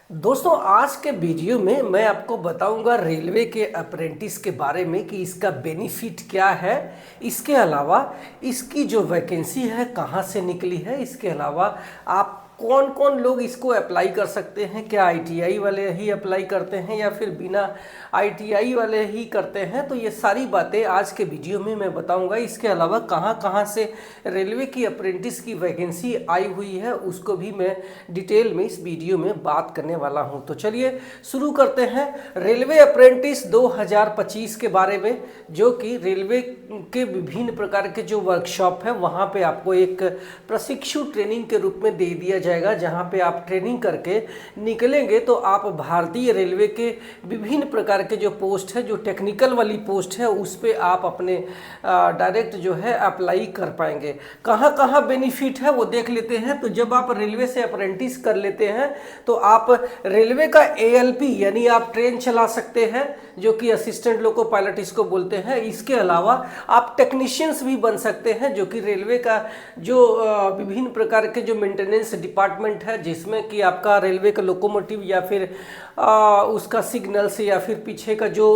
दोस्तों, आज के वीडियो में मैं आपको बताऊंगा रेलवे के अप्रेंटिस के बारे में कि इसका बेनिफिट क्या है। इसके अलावा इसकी जो वैकेंसी है कहाँ से निकली है। इसके अलावा आप कौन कौन लोग इसको अप्लाई कर सकते हैं, क्या आईटीआई वाले ही अप्लाई करते हैं या फिर बिना आईटीआई वाले ही करते हैं, तो ये सारी बातें आज के वीडियो में मैं बताऊंगा। इसके अलावा कहाँ कहाँ से रेलवे की अप्रेंटिस की वैकेंसी आई हुई है उसको भी मैं डिटेल में इस वीडियो में बात करने वाला हूं। तो चलिए शुरू करते हैं रेलवे अप्रेंटिस 2025 के बारे में, जो कि रेलवे के विभिन्न प्रकार के जो वर्कशॉप है वहां पे आपको एक प्रशिक्षु ट्रेनिंग के रूप में दे दिया जाएगा, जहां पे आप ट्रेनिंग करके निकलेंगे तो आप भारतीय रेलवे के विभिन्न प्रकार के जो पोस्ट है, जो टेक्निकल वाली पोस्ट है, उस पे आप अपने डायरेक्ट जो है अप्लाई कर पाएंगे। कहाँ कहाँ बेनिफिट है वो देख लेते हैं। तो जब आप रेलवे से अप्रेंटिस कर लेते हैं तो आप रेलवे का एएलपी यानी आप ट्रेन चला सकते हैं, जो कि असिस्टेंट लोको पायलट इसको बोलते हैं। इसके अलावा आप टेक्नीशियंस भी बन सकते हैं, जो कि रेलवे का जो विभिन्न प्रकार के जो मेंटेनेंस डिपार्टमेंट है, जिसमें कि आपका रेलवे का लोकोमोटिव या फिर उसका सिग्नल्स या फिर पीछे का जो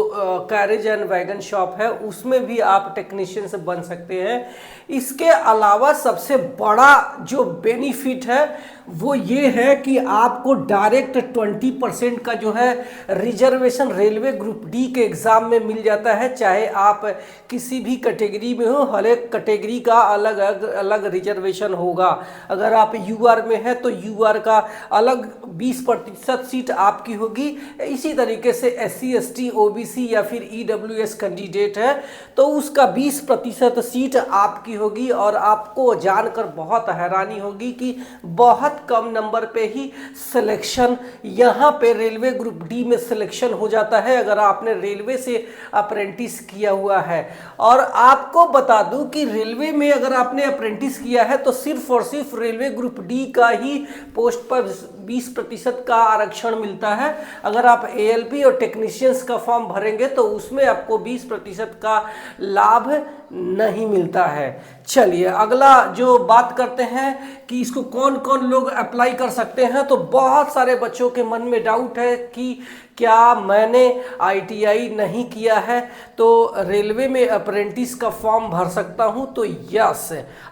कैरेज एंड वैगन शॉप है उसमें भी आप टेक्नीशियन से बन सकते हैं। इसके अलावा सबसे बड़ा जो बेनिफिट है वो ये है कि आपको डायरेक्ट 20% का जो है रिजर्वेशन रेलवे ग्रुप डी के एग्ज़ाम में मिल जाता है। चाहे आप किसी भी कैटेगरी में हो, हर एक कैटेगरी का अलग अलग रिजर्वेशन होगा। अगर आप यूआर में है तो यूआर का अलग 20% सीट आपकी होगी। इसी तरीके से एससी एसटी ओबीसी या फिर ईडब्ल्यूएस कैंडिडेट है तो उसका 20% सीट आपकी होगी। और आपको जानकर बहुत हैरानी होगी कि बहुत कम नंबर पे ही सिलेक्शन यहाँ पे रेलवे ग्रुप डी में सिलेक्शन हो जाता है, अगर आपने रेलवे से अप्रेंटिस किया हुआ है। और आपको बता दूं कि रेलवे में अगर आपने अप्रेंटिस किया है तो सिर्फ और सिर्फ रेलवे ग्रुप डी का ही पोस्ट पर 20% का आरक्षण मिलता है। अगर आप एएलपी और टेक्नीशियंस का फॉर्म भरेंगे तो उसमें आपको 20% का लाभ नहीं मिलता है। चलिए अगला जो बात करते हैं कि इसको कौन कौन लोग अप्लाई कर सकते हैं। तो बहुत सारे बच्चों के मन में डाउट है कि क्या मैंने आईटीआई नहीं किया है तो रेलवे में अप्रेंटिस का फॉर्म भर सकता हूं। तो यस,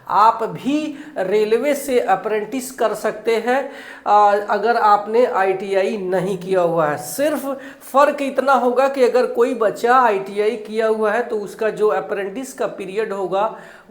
आप भी रेलवे से अप्रेंटिस कर सकते हैं अगर आपने आईटीआई नहीं किया हुआ है। सिर्फ फ़र्क इतना होगा कि अगर कोई बच्चा आईटीआई किया हुआ है तो उसका जो अप्रेंटिस का पीरियड होगा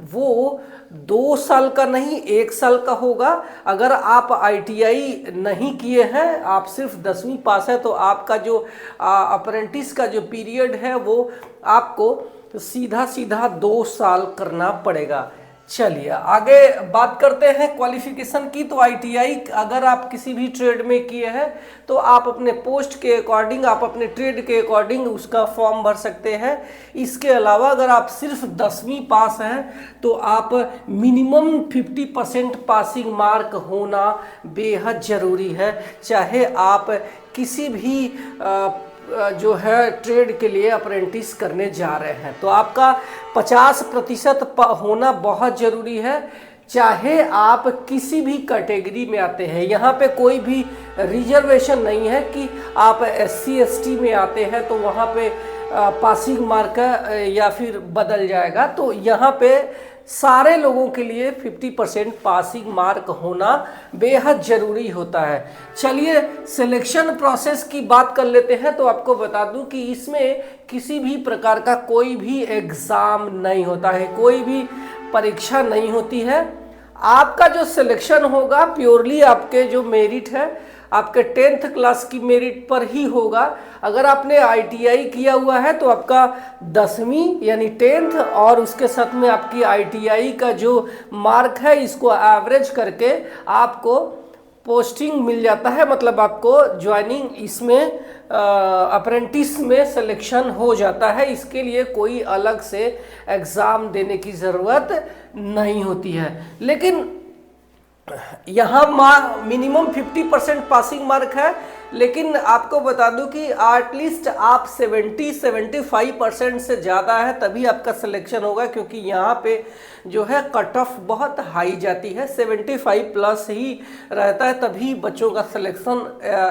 वो 2 साल का नहीं 1 साल का होगा। अगर आप आईटीआई नहीं किए हैं, आप सिर्फ 10वीं पास है, तो आपका जो अप्रेंटिस का जो पीरियड है वो आपको सीधा सीधा 2 साल करना पड़ेगा। चलिए आगे बात करते हैं क्वालिफिकेशन की। तो आईटीआई अगर आप किसी भी ट्रेड में किए हैं तो आप अपने पोस्ट के अकॉर्डिंग, आप अपने ट्रेड के अकॉर्डिंग उसका फॉर्म भर सकते हैं। इसके अलावा अगर आप सिर्फ 10वीं पास हैं तो आप मिनिमम 50% पासिंग मार्क होना बेहद ज़रूरी है। चाहे आप किसी भी जो है ट्रेड के लिए अप्रेंटिस करने जा रहे हैं तो आपका 50% होना बहुत ज़रूरी है, चाहे आप किसी भी कैटेगरी में आते हैं। यहाँ पे कोई भी रिजर्वेशन नहीं है कि आप एससी एसटी में आते हैं तो वहाँ पे पासिंग मार्क या फिर बदल जाएगा। तो यहाँ पे सारे लोगों के लिए 50% पासिंग मार्क होना बेहद ज़रूरी होता है। चलिए सिलेक्शन प्रोसेस की बात कर लेते हैं। तो आपको बता दूं कि इसमें किसी भी प्रकार का कोई भी एग्ज़ाम नहीं होता है, कोई भी परीक्षा नहीं होती है। आपका जो सिलेक्शन होगा प्योरली आपके जो मेरिट है, आपके 10th क्लास की मेरिट पर ही होगा। अगर आपने आईटीआई किया हुआ है तो आपका 10वीं यानी 10th और उसके साथ में आपकी आईटीआई का जो मार्क है इसको एवरेज करके आपको पोस्टिंग मिल जाता है, मतलब आपको ज्वाइनिंग इसमें अप्रेंटिस में सिलेक्शन हो जाता है। इसके लिए कोई अलग से एग्ज़ाम देने की ज़रूरत नहीं होती है। लेकिन यहाँ मिनिमम 50% पासिंग मार्क है, लेकिन आपको बता दूं कि एटलीस्ट आप 70-75% से ज़्यादा है तभी आपका सिलेक्शन होगा, क्योंकि यहाँ पे जो है कट ऑफ बहुत हाई जाती है, 75 प्लस ही रहता है, तभी बच्चों का सिलेक्शन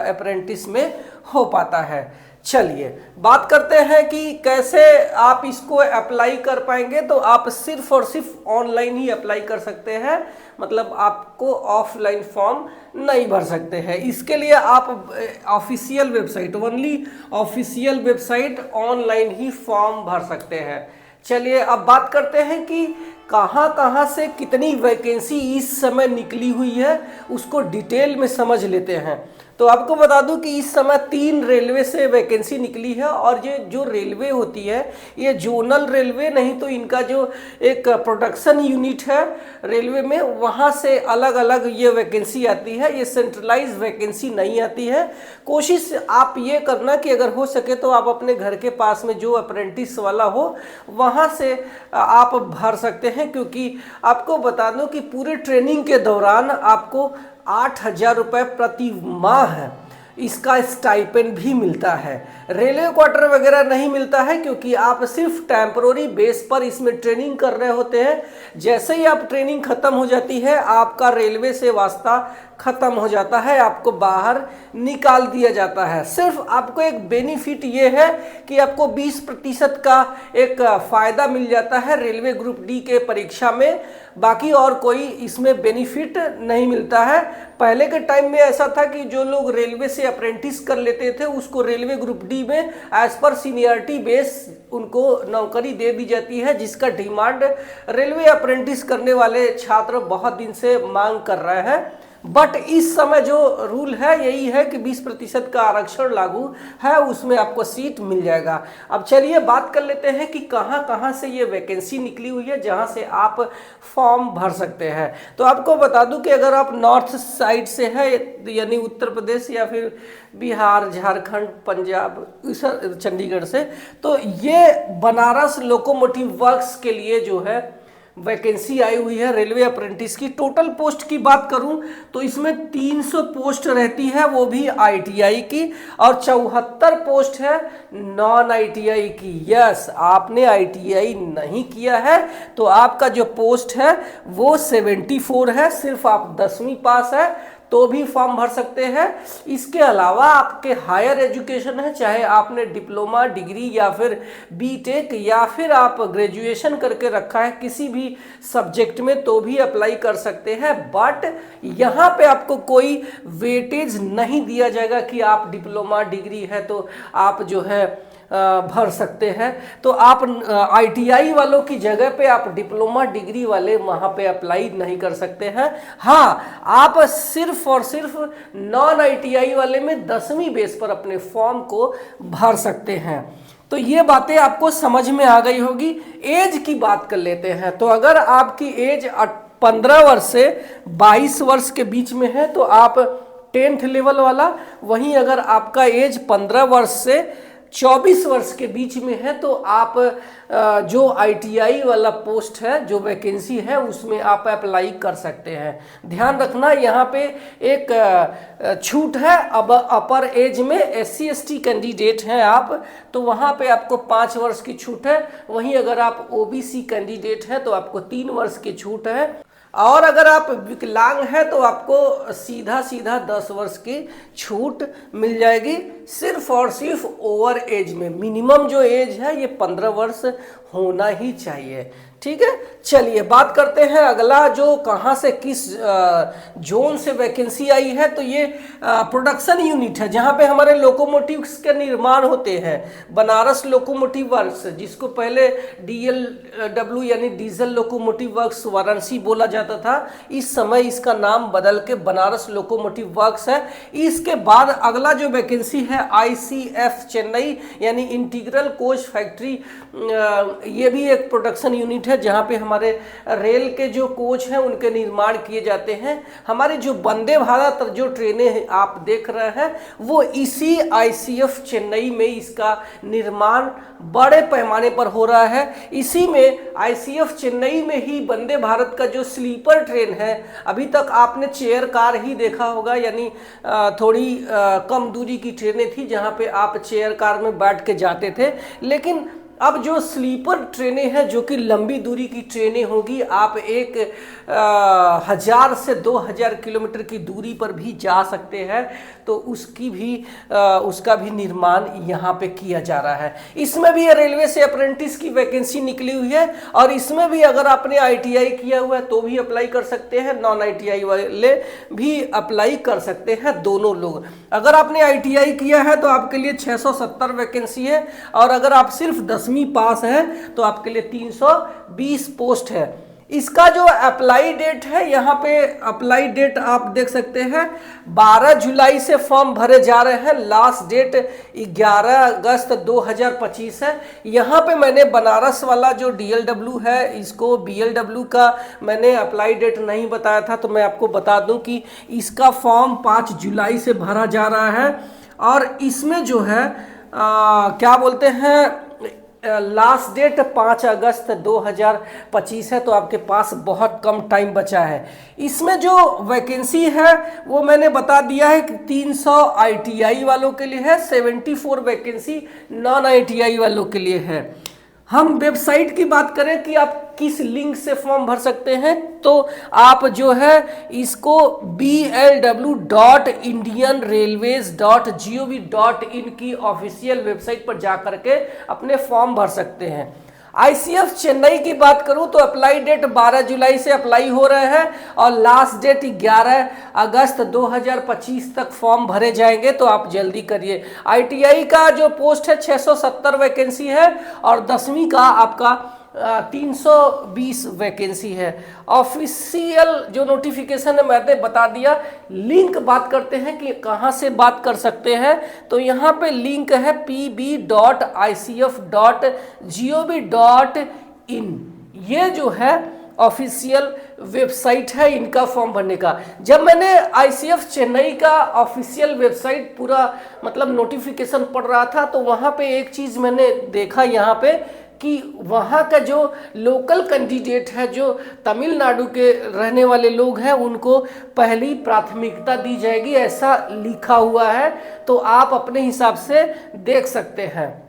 अप्रेंटिस में हो पाता है। चलिए बात करते हैं कि कैसे आप इसको अप्लाई कर पाएंगे। तो आप सिर्फ और सिर्फ ऑनलाइन ही अप्लाई कर सकते हैं, मतलब आपको ऑफलाइन फॉर्म नहीं भर सकते हैं। इसके लिए आप official website, only official website online ही फॉर्म भर सकते हैं। चलिए अब बात करते हैं कि कहाँ से कितनी वैकेंसी इस समय निकली हुई है, उसको डिटेल में समझ लेते हैं। तो आपको बता दूं कि इस समय 3 रेलवे से वैकेंसी निकली है, और ये जो रेलवे होती है ये जोनल रेलवे नहीं, तो इनका जो एक प्रोडक्शन यूनिट है रेलवे में, वहाँ से अलग अलग ये वैकेंसी आती है, ये सेंट्रलाइज वैकेंसी नहीं आती है। कोशिश आप ये करना कि अगर हो सके तो आप अपने घर के पास में जो अप्रेंटिस वाला हो वहाँ से आप भर सकते हैं, क्योंकि आपको बता दूं कि पूरे ट्रेनिंग के दौरान आपको 8,000 रुपये प्रति माह इसका स्टाइपेंड भी मिलता है। रेलवे क्वार्टर वगैरह नहीं मिलता है, क्योंकि आप सिर्फ टेम्परोरी बेस पर इसमें ट्रेनिंग कर रहे होते हैं। जैसे ही आप ट्रेनिंग खत्म हो जाती है आपका रेलवे से वास्ता खत्म हो जाता है, आपको बाहर निकाल दिया जाता है। सिर्फ आपको एक बेनिफिट ये है कि आपको 20% का एक फ़ायदा मिल जाता है रेलवे ग्रुप डी के परीक्षा में, बाकी और कोई इसमें बेनिफिट नहीं मिलता है। पहले के टाइम में ऐसा था कि जो लोग रेलवे से अप्रेंटिस कर लेते थे उसको रेलवे ग्रुप डी में एज पर सीनियरिटी बेस उनको नौकरी दे दी जाती है, जिसका डिमांड रेलवे अप्रेंटिस करने वाले छात्र बहुत दिन से मांग कर रहे हैं। बट इस समय जो रूल है यही है कि 20% का आरक्षण लागू है, उसमें आपको सीट मिल जाएगा। अब चलिए बात कर लेते हैं कि कहाँ से ये वैकेंसी निकली हुई है जहाँ से आप फॉर्म भर सकते हैं। तो आपको बता दूं कि अगर आप नॉर्थ साइड से है, यानी उत्तर प्रदेश या फिर बिहार, झारखंड, पंजाब, चंडीगढ़ से, तो ये बनारस लोकोमोटिव वर्क्स के लिए जो है वैकेंसी आई हुई है रेलवे अप्रेंटिस की। टोटल पोस्ट की बात करूं तो इसमें 300 पोस्ट रहती है, वो भी आईटीआई की, और 74 पोस्ट है नॉन आईटीआई की। यस, आपने आईटीआई नहीं किया है तो आपका जो पोस्ट है वो 74 है, सिर्फ आप 10वीं पास है तो भी फॉर्म भर सकते हैं। इसके अलावा आपके हायर एजुकेशन है, चाहे आपने डिप्लोमा, डिग्री या फिर बीटेक या फिर आप ग्रेजुएशन करके रखा है किसी भी सब्जेक्ट में, तो भी अप्लाई कर सकते हैं। बट यहाँ पे आपको कोई वेटेज नहीं दिया जाएगा कि आप डिप्लोमा, डिग्री है तो आप जो है भर सकते हैं। तो आप आईटीआई वालों की जगह पे आप डिप्लोमा डिग्री वाले वहाँ पे अप्लाई नहीं कर सकते हैं। हाँ, आप सिर्फ और सिर्फ नॉन आईटीआई वाले में 10वीं बेस पर अपने फॉर्म को भर सकते हैं। तो ये बातें आपको समझ में आ गई होगी। एज की बात कर लेते हैं। तो अगर आपकी एज 15 वर्ष से 22 वर्ष के बीच में है तो आप 10th लेवल वाला, वहीं अगर आपका एज 15 वर्ष से 24 वर्ष के बीच में है तो आप जो आईटीआई वाला पोस्ट है, जो वैकेंसी है, उसमें आप अप्लाई कर सकते हैं। ध्यान रखना यहाँ पे एक छूट है। अब अपर एज में SC ST कैंडिडेट हैं आप तो वहाँ पे आपको 5 वर्ष की छूट है, वहीं अगर आप OBC कैंडिडेट हैं तो आपको 3 वर्ष की छूट है, और अगर आप विकलांग हैं तो आपको सीधा 10 वर्ष की छूट मिल जाएगी, सिर्फ और सिर्फ ओवर एज में। मिनिमम जो एज है ये 15 वर्ष होना ही चाहिए। ठीक है, चलिए बात करते हैं अगला, जो कहाँ से किस जोन से वैकेंसी आई है। तो ये प्रोडक्शन यूनिट है जहाँ पे हमारे लोकोमोटिव्स के निर्माण होते हैं। बनारस लोकोमोटिव वर्क्स, जिसको पहले DLW यानी डीजल लोकोमोटिव वर्क्स वाराणसी बोला जाता था, इस समय इसका नाम बदल के बनारस लोकोमोटिव वर्क्स है। इसके बाद अगला जो वैकेंसी है ICF चेन्नई, यानी इंटीग्रल कोच फैक्ट्री, ये भी एक प्रोडक्शन यूनिट है है जहां पे हमारे रेल के जो कोच हैं उनके निर्माण किए जाते हैं। हमारी जो वंदे भारत जो ट्रेनें हैं आप देख रहे हैं वो इसी आईसीएफ चेन्नई में इसका निर्माण बड़े पैमाने पर हो रहा है। इसी में आईसीएफ चेन्नई में ही वंदे भारत का जो स्लीपर ट्रेन है, अभी तक आपने चेयर कार ही देखा होगा, यानी थोड़ी कम दूरी की ट्रेनें थी जहां पे आप चेयर कार में बैठ के जाते थे, लेकिन अब जो स्लीपर ट्रेनें हैं जो कि लंबी दूरी की ट्रेनें होगी, आप 1000 से 2000 किलोमीटर की दूरी पर भी जा सकते हैं, तो उसका भी निर्माण यहाँ पे किया जा रहा है। इसमें भी रेलवे से अप्रेंटिस की वैकेंसी निकली हुई है और इसमें भी अगर आपने आईटीआई किया हुआ है तो भी अप्लाई कर सकते हैं, नॉन आईटीआई वाले भी अप्लाई कर सकते हैं, दोनों लोग। अगर आपने आईटीआई किया है तो आपके लिए 670 वैकेंसी है और अगर आप सिर्फ 10वीं पास है तो आपके लिए 320 पोस्ट है। इसका जो अप्लाई डेट है, यहाँ पे अप्लाई डेट आप देख सकते हैं 12 जुलाई से फॉर्म भरे जा रहे हैं, लास्ट डेट 11 अगस्त 2025 है। यहाँ पे मैंने बनारस वाला जो डीएलडब्ल्यू है, इसको बीएलडब्ल्यू का मैंने अप्लाई डेट नहीं बताया था, तो मैं आपको बता दूं कि इसका फॉर्म 5 जुलाई से भरा जा रहा है और इसमें जो है क्या बोलते हैं, लास्ट डेट 5 अगस्त 2025 है, तो आपके पास बहुत कम टाइम बचा है। इसमें जो वैकेंसी है वो मैंने बता दिया है कि 300 आईटीआई वालों के लिए है, 74 वैकेंसी नॉन आईटीआई वालों के लिए है। हम वेबसाइट की बात करें कि आप किस लिंक से फॉर्म भर सकते हैं, तो आप जो है इसको blw.indianrailways.gov.in की ऑफिशियल वेबसाइट पर जाकर के अपने फॉर्म भर सकते हैं। आईसीएफ चेन्नई की बात करूं तो अप्लाई डेट 12 जुलाई से अप्लाई हो रहे हैं और लास्ट डेट 11 अगस्त 2025 तक फॉर्म भरे जाएंगे, तो आप जल्दी करिए। आईटीआई का जो पोस्ट है 670 वैकेंसी है और 10वीं का आपका 320 वैकेंसी है। ऑफिशियल जो नोटिफिकेशन है मैंने बता दिया। लिंक बात करते हैं कि कहां से बात कर सकते हैं, तो यहां पे लिंक है pb.icf.gov.in। ये जो है ऑफिशियल वेबसाइट है इनका फॉर्म भरने का। जब मैंने आईसीएफ चेन्नई का ऑफिशियल वेबसाइट पूरा मतलब नोटिफिकेशन पढ़ रहा था, तो वहां पे एक चीज मैंने देखा यहाँ पे कि वहाँ का जो लोकल कैंडिडेट है, जो तमिलनाडु के रहने वाले लोग हैं, उनको पहली प्राथमिकता दी जाएगी, ऐसा लिखा हुआ है, तो आप अपने हिसाब से देख सकते हैं।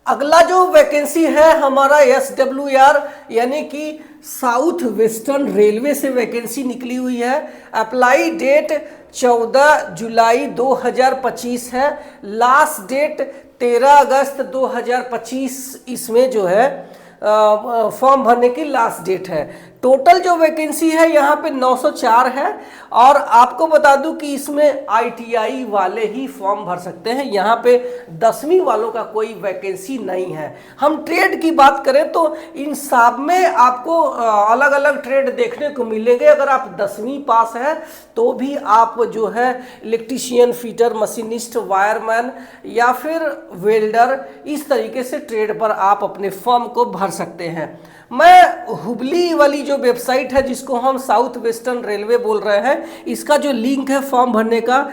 अगला जो वैकेंसी है हमारा SWR यानी कि साउथ वेस्टर्न रेलवे से वैकेंसी निकली हुई है। अप्लाई डेट 14 जुलाई 2025 है, लास्ट डेट 13 अगस्त 2025 इसमें जो है फॉर्म भरने की लास्ट डेट है। टोटल जो वैकेंसी है यहाँ पे 904 है और आपको बता दूं कि इसमें आईटीआई वाले ही फॉर्म भर सकते हैं, यहाँ पे 10वीं वालों का कोई वैकेंसी नहीं है। हम ट्रेड की बात करें तो इन सब में आपको अलग अलग ट्रेड देखने को मिलेंगे। अगर आप 10वीं पास है तो भी आप जो है इलेक्ट्रीशियन, फिटर, मशीनिस्ट, वायरमैन या फिर वेल्डर, इस तरीके से ट्रेड पर आप अपने फॉर्म को भर सकते हैं। मैं हुबली वाली जो वेबसाइट है जिसको हम साउथ वेस्टर्न रेलवे बोल रहे हैं, इसका जो लिंक है फॉर्म भरने का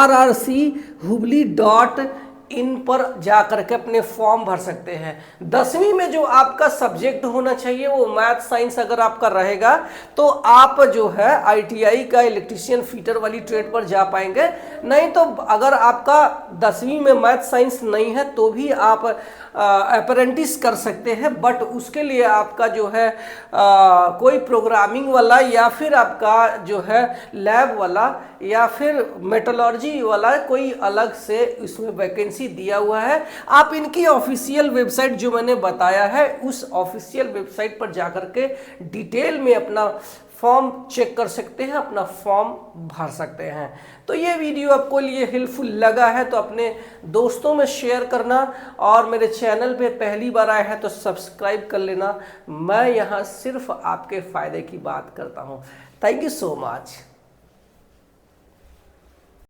rrchubli.in पर जा करके अपने फॉर्म भर सकते हैं। 10वीं में जो आपका सब्जेक्ट होना चाहिए वो मैथ साइंस अगर आपका रहेगा तो आप जो है आईटीआई का इलेक्ट्रीशियन फिटर वाली ट्रेड पर जा पाएंगे। नहीं तो अगर आपका 10वीं में मैथ साइंस नहीं है तो भी आप अप्रेंटिस कर सकते हैं, बट उसके लिए आपका जो है कोई प्रोग्रामिंग वाला या फिर आपका जो है लैब वाला या फिर मेटलर्जी वाला कोई अलग से इसमें वैकेंसी दिया हुआ है। आप इनकी ऑफिशियल वेबसाइट जो मैंने बताया है उस ऑफिशियल वेबसाइट पर जाकर के डिटेल में अपना फॉर्म चेक कर सकते हैं, अपना फॉर्म भर सकते हैं। तो ये वीडियो आपको लिए हेल्पफुल लगा है तो अपने दोस्तों में शेयर करना और मेरे चैनल पे पहली बार आए हैं तो सब्सक्राइब कर लेना। मैं यहाँ सिर्फ आपके फ़ायदे की बात करता हूँ। Thank you so much.